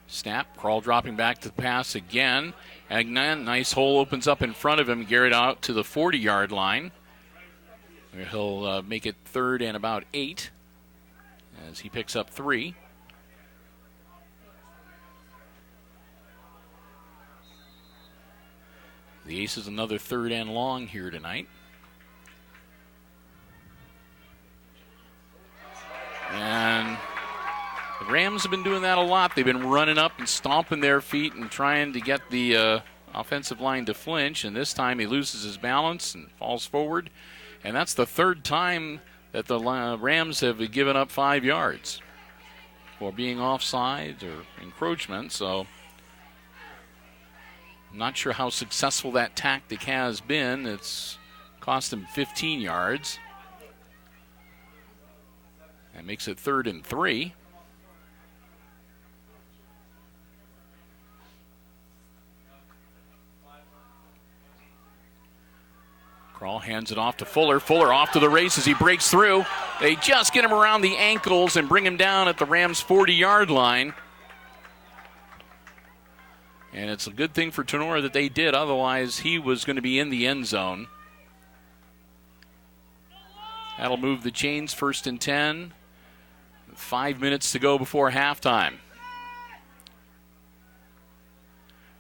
Snap, Kroll dropping back to the pass again. Agnan, nice hole opens up in front of him. Garrett out to the 40-yard line. He'll make it 3rd and about 8 as he picks up 3. The Aces another 3rd and long here tonight. And the Rams have been doing that a lot. They've been running up and stomping their feet and trying to get the offensive line to flinch. And this time he loses his balance and falls forward. And that's the 3rd time that the Rams have given up 5 yards for being offside or encroachment. So I'm not sure how successful that tactic has been. It's cost him 15 yards. That makes it 3rd and 3. Kroll hands it off to Fuller. Fuller off to the races. He breaks through. They just get him around the ankles and bring him down at the Rams' 40-yard line. And it's a good thing for Tinora that they did. Otherwise, he was going to be in the end zone. That'll move the chains, 1st and 10. 5 minutes to go before halftime.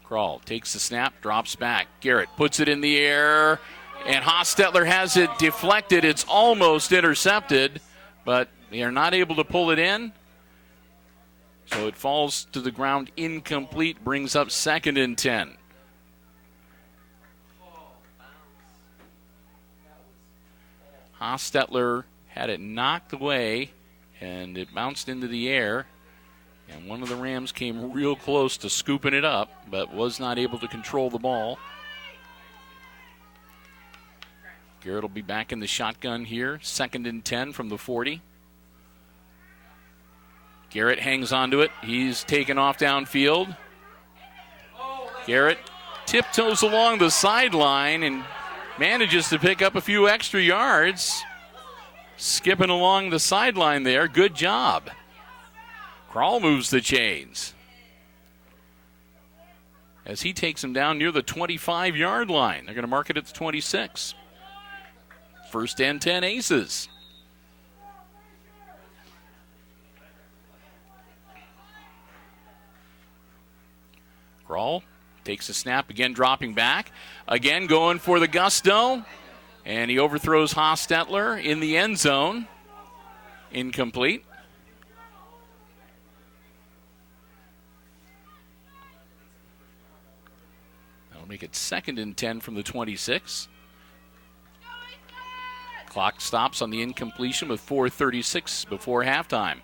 Kroll takes the snap, drops back. Garrett puts it in the air. And Hostetler has it deflected. It's almost intercepted, but they are not able to pull it in. So it falls to the ground incomplete, brings up 2nd and 10. Hostetler had it knocked away, and it bounced into the air. And one of the Rams came real close to scooping it up, but was not able to control the ball. Garrett will be back in the shotgun here. 2nd and 10 from the 40. Garrett hangs onto it. He's taken off downfield. Garrett tiptoes along the sideline and manages to pick up a few extra yards. Skipping along the sideline there. Good job. Kroll moves the chains as he takes him down near the 25-yard line. They're going to mark it at the 26. 1st and 10 Aces. Kroll takes a snap, again dropping back. Again going for the gusto. And he overthrows Hostetler in the end zone. Incomplete. That'll make it 2nd and 10 from the 26. Clock stops on the incompletion with 4:36 before halftime.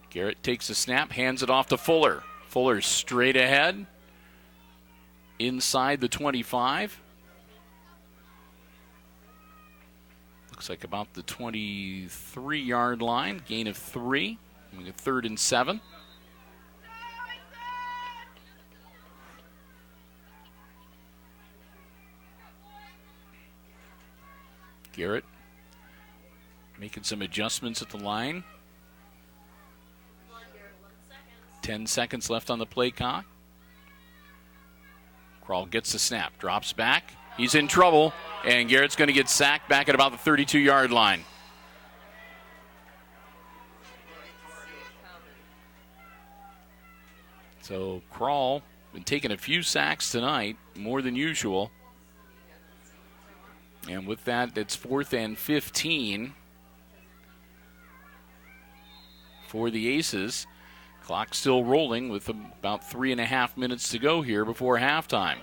Garrett takes a snap, hands it off to Fuller. Fuller straight ahead, inside the 25. Looks Looks like about the 23-yard line. Gain of 3. We get 3rd and 7. Garrett making some adjustments at the line. 10 seconds left on the play clock. Kroll gets the snap, drops back. He's in trouble, and Garrett's going to get sacked back at about the 32-yard line. So Kroll been taking a few sacks tonight, more than usual. And with that, it's 4th and 15 for the Aces. Clock still rolling with about 3.5 minutes to go here before halftime.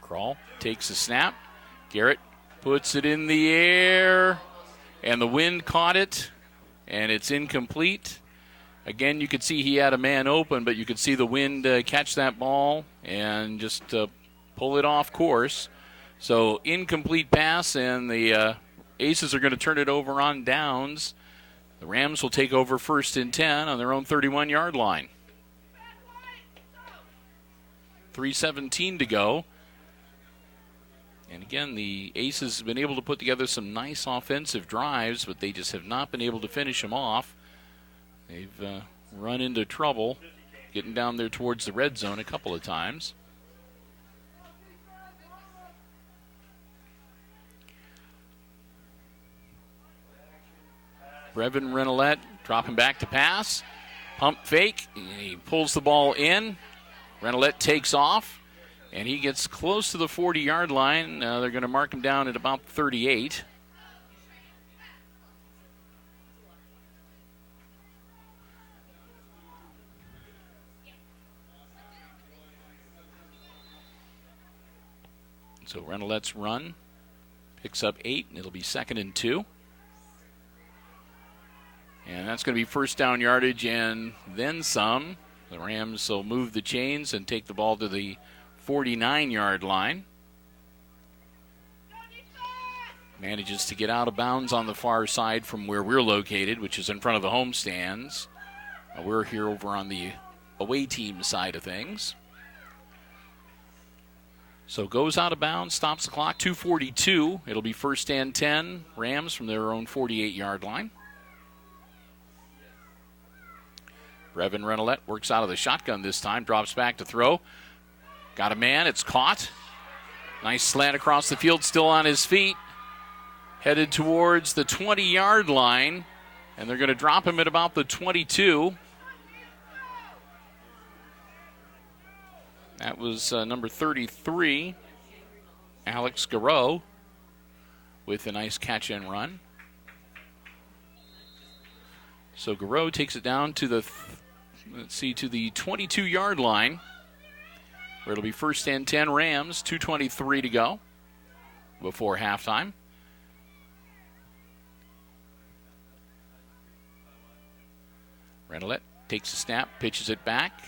Kroll takes a snap. Garrett puts it in the air, and the wind caught it, and it's incomplete. Again, you could see he had a man open, but you could see the wind catch that ball and just pull it off course. So incomplete pass, and the Aces are going to turn it over on downs. The Rams will take over 1st and 10 on their own 31-yard line. 3:17 to go. And again, the Aces have been able to put together some nice offensive drives, but they just have not been able to finish them off. They've run into trouble getting down there towards the red zone a couple of times. Brevin Renolette dropping back to pass. Pump fake. He pulls the ball in. Renolette takes off, and he gets close to the 40-yard line. They're going to mark him down at about 38. So Renolette's run picks up 8, and it'll be 2nd and 2. And that's going to be first down yardage and then some. The Rams will move the chains and take the ball to the 49-yard line. Manages to get out of bounds on the far side from where we're located, which is in front of the home stands. We're here over on the away team side of things. So goes out of bounds, stops the clock, 2:42. It'll be 1st and 10, Rams from their own 48-yard line. Brevin Renolette works out of the shotgun this time, drops back to throw. Got a man, it's caught. Nice slant across the field, still on his feet. Headed towards the 20-yard line, and they're going to drop him at about the 22. That was number 33, Alex Garreau, with a nice catch and run. So Garreau takes it down to the, to the 22-yard line, where it'll be 1st and 10 Rams, 2:23 to go before halftime. Renolette takes a snap, pitches it back.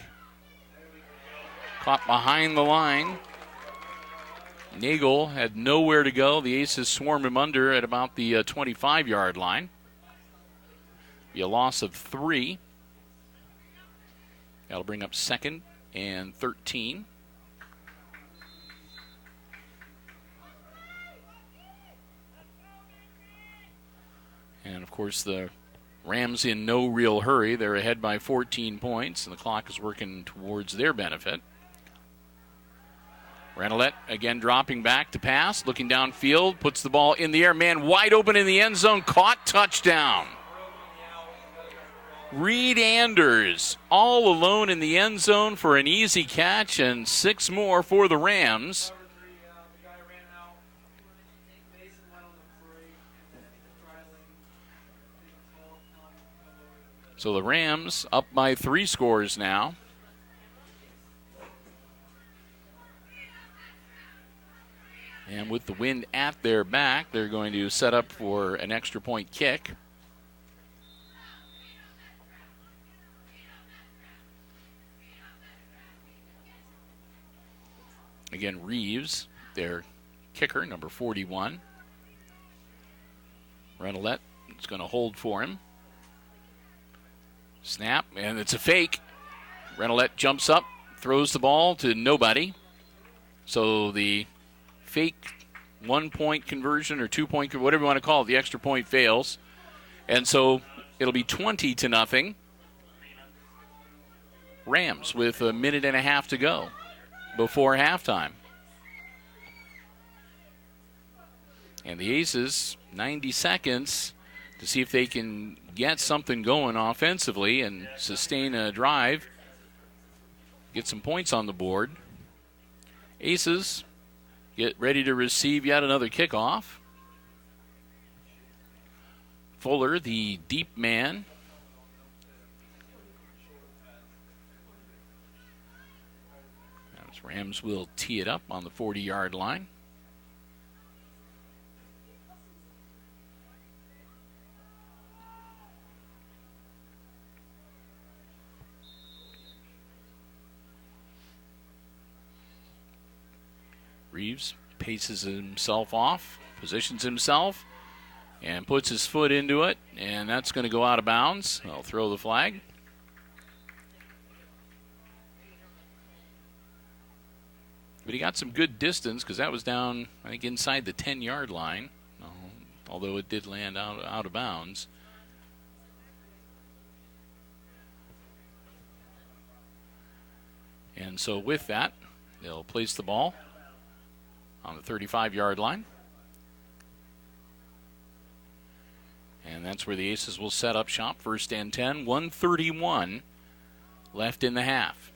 Caught behind the line. Nagel had nowhere to go. The Aces swarm him under at about the 25-yard line. Be a loss of 3. That'll bring up 2nd and 13. And, of course, the Rams in no real hurry. They're ahead by 14 points, and the clock is working towards their benefit. Renolette again dropping back to pass, looking downfield, puts the ball in the air. Man wide open in the end zone, caught, touchdown. Reed Anders all alone in the end zone for an easy catch, and 6 more for the Rams. So the Rams up by 3 scores now. And with the wind at their back, they're going to set up for an extra point kick. Again, Reeves, their kicker, number 41. Renolette is going to hold for him. Snap, and it's a fake. Renolette jumps up, throws the ball to nobody. So the fake 1-point conversion or 2-point, whatever you want to call it, the extra point fails. And so it'll be 20-0. Rams with a minute and a half to go before halftime. And the Aces, 90 seconds to see if they can get something going offensively and sustain a drive, get some points on the board. Aces get ready to receive yet another kickoff. Fuller, the deep man. As Rams will tee it up on the 40-yard line. Reeves paces himself off, positions himself, and puts his foot into it, and that's going to go out of bounds. They'll throw the flag. But he got some good distance because that was down, I think, inside the 10-yard line, although it did land out of bounds. And so with that, they'll place the ball on the 35-yard line. And that's where the Aces will set up shop. First and 10, 1:31 left in the half.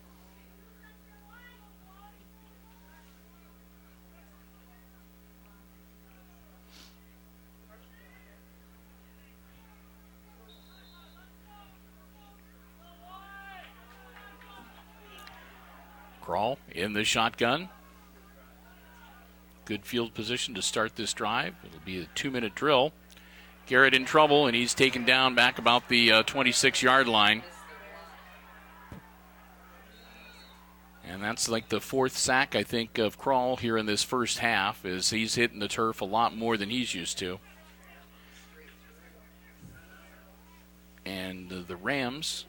Crawl in the shotgun. Good field position to start this drive. It'll be a 2-minute drill. Garrett in trouble, and he's taken down back about the 26-yard line. And that's like the fourth sack, I think, of Crawl here in this first half, as he's hitting the turf a lot more than he's used to. And the Rams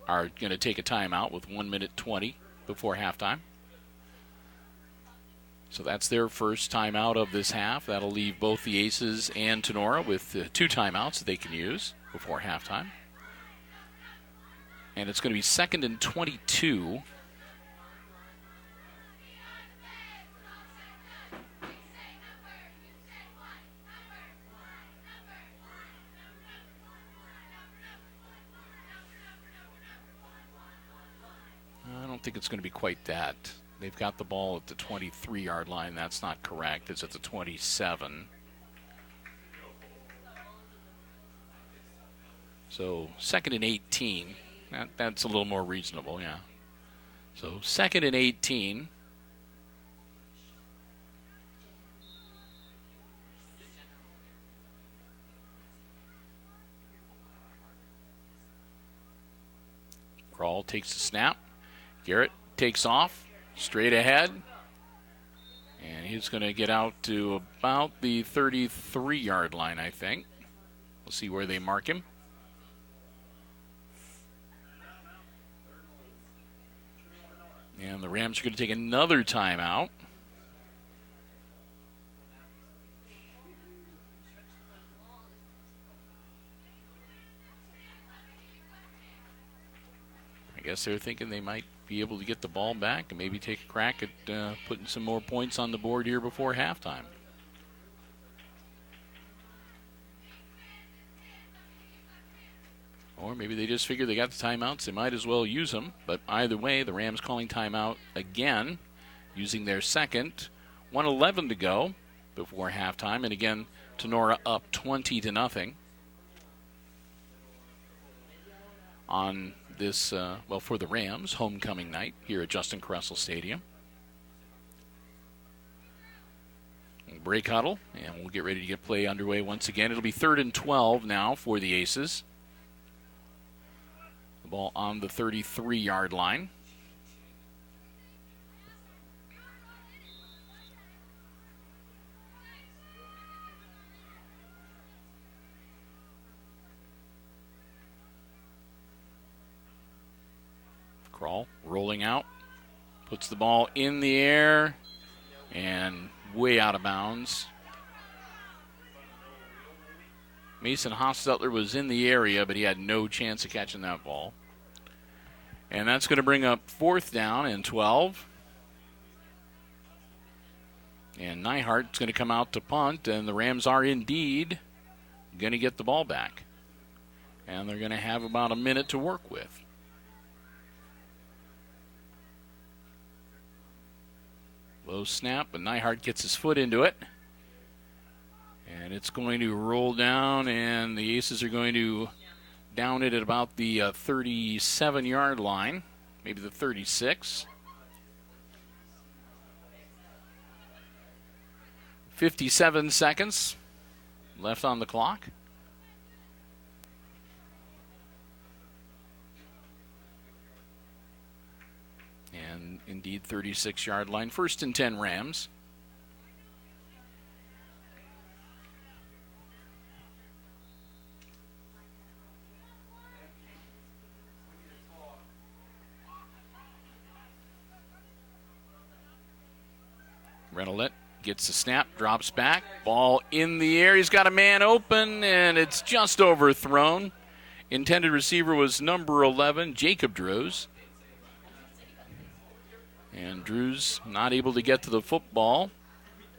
are going to take a timeout with 1:20 before halftime. So that's their first timeout of this half. That'll leave both the Aces and Tinora with 2 timeouts that they can use before halftime. And it's going to be 2nd and 22. I don't think it's going to be quite that. They've got the ball at the 23-yard line. That's not correct. It's at the 27. So 2nd and 18. That's a little more reasonable, yeah. So 2nd and 18. Crawl takes the snap. Garrett takes off. Straight ahead, and he's going to get out to about the 33-yard line, I think. We'll see where they mark him. And the Rams are going to take another timeout. I guess they're thinking they might be able to get the ball back and maybe take a crack at putting some more points on the board here before halftime. Or maybe they just figure they got the timeouts, they might as well use them. But either way, the Rams calling timeout again, using their second. 1:11 to go before halftime. And again, Tinora up 20-0 on this, for the Rams, homecoming night here at Justin Kressel Stadium. Break huddle, and we'll get ready to get play underway once again. It'll be 3rd and 12 now for the Aces. The ball on the 33-yard line. Crawl rolling out, puts the ball in the air and way out of bounds. Mason Hostetler was in the area, but he had no chance of catching that ball. And that's going to bring up 4th down and 12. And Nyhart's going to come out to punt, and the Rams are indeed going to get the ball back. And they're going to have about a minute to work with. Low snap, but Nyhart gets his foot into it. And it's going to roll down, and the Aces are going to down it at about the 37-yard line, maybe the 36. 57 seconds left on the clock. And indeed, 36-yard line. 1st and 10 Rams. Renolette gets the snap, drops back, ball in the air. He's got a man open, and it's just overthrown. Intended receiver was number 11, Jacob Drews. And Drews not able to get to the football,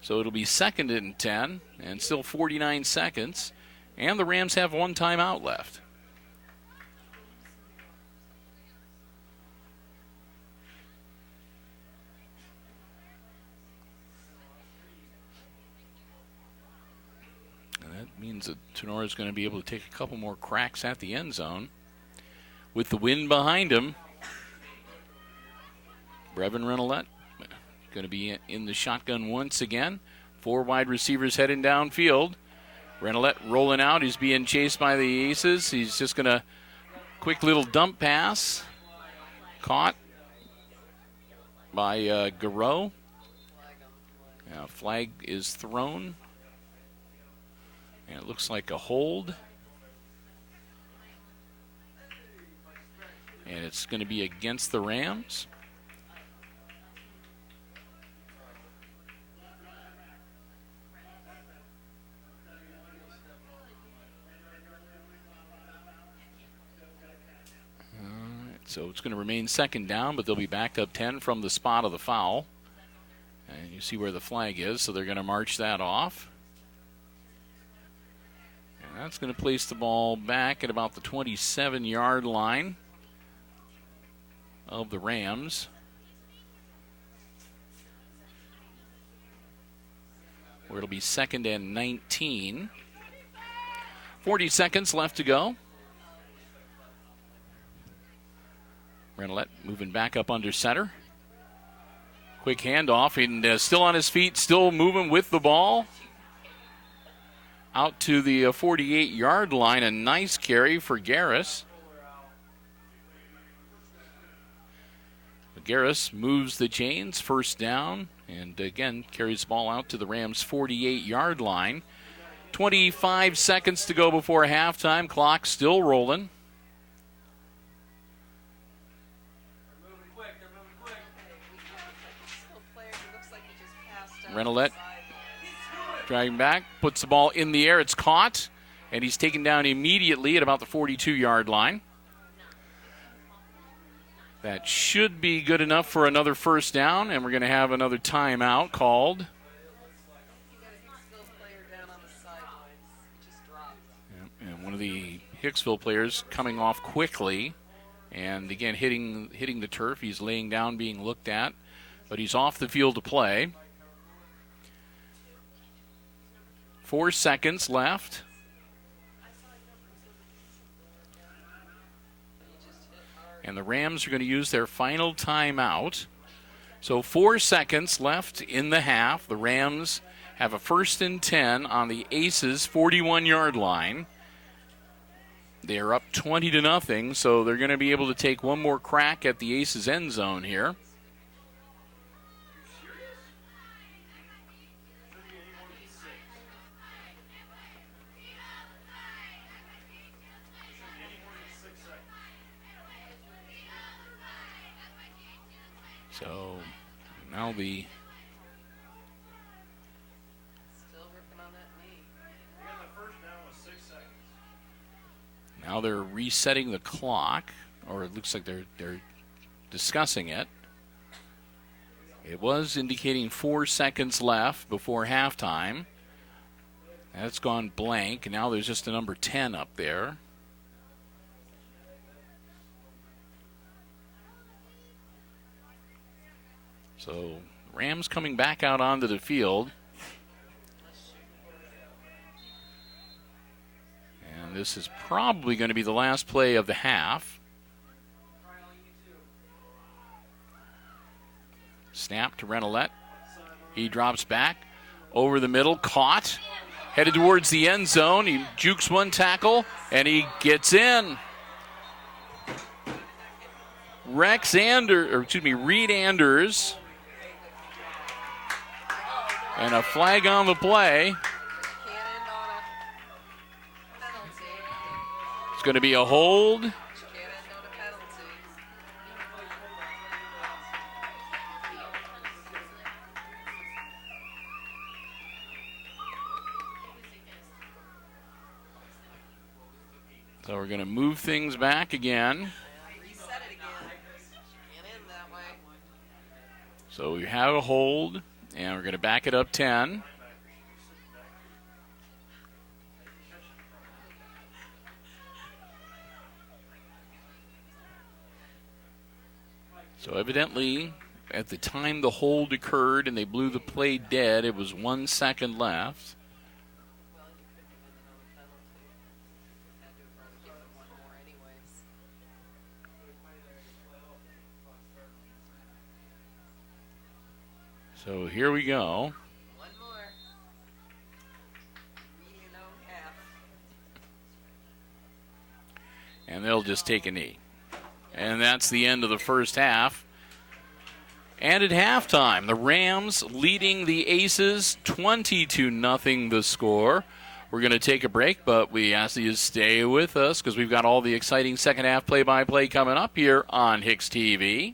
so it'll be 2nd and 10, and still 49 seconds. And the Rams have 1 timeout left. Means that Tinora is going to be able to take a couple more cracks at the end zone. With the wind behind him, Brevin Renolette going to be in the shotgun once again. 4 wide receivers heading downfield. Renolette rolling out. He's being chased by the Aces. He's just going to quick little dump pass. Caught by Garreau. Flag is thrown. And it looks like a hold. And it's going to be against the Rams. So it's going to remain 2nd down, but they'll be back up 10 from the spot of the foul. And you see where the flag is, so they're going to march that off. That's going to place the ball back at about the 27-yard line of the Rams. Where it'll be 2nd and 19. 40 seconds left to go. Renolette moving back up under center. Quick handoff, and still on his feet, still moving with the ball. Out to the 48-yard line, a nice carry for Garris. Garris moves the chains, 1st down, and again carries the ball out to the Rams' 48-yard line. 25 seconds to go before halftime. Clock still rolling. Renolette driving back, puts the ball in the air. It's caught, and he's taken down immediately at about the 42-yard line. That should be good enough for another 1st down, and we're going to have another timeout called. And one of the Hicksville players coming off quickly, and again hitting the turf. He's laying down, being looked at, but he's off the field to play. 4 seconds left. And the Rams are going to use their final timeout. So 4 seconds left in the half. The Rams have a 1st and 10 on the Aces' 41-yard line. They are up 20-0, so they're going to be able to take one more crack at the Aces' end zone here. So now the Still working on that knee. now they're resetting the clock, or it looks like they're discussing it. It was indicating 4 seconds left before halftime. That's gone blank. Now there's just a number 10 up there. So Rams coming back out onto the field. And this is probably going to be the last play of the half. Snap to Renolette. He drops back over the middle, caught, headed towards the end zone. He jukes one tackle, and he gets in. Reed Anders. And a flag on the play. Can't end on a penalty. It's going to be a hold. Can't end on a penalty. So we're going to move things back again. Reset it again. Can't end that way. So we have a hold, and we're going to back it up 10. So evidently, at the time the hold occurred and they blew the play dead, it was 1 second left. Well, you couldn't have ended on a penalty. Had to have run to give them one more anyways. So here we go. One more. Your own half. And they'll just take a knee. And that's the end of the first half. And at halftime, the Rams leading the Aces 20-0 the score. We're going to take a break, but we ask you to stay with us because we've got all the exciting second half play-by-play coming up here on HIX-TV.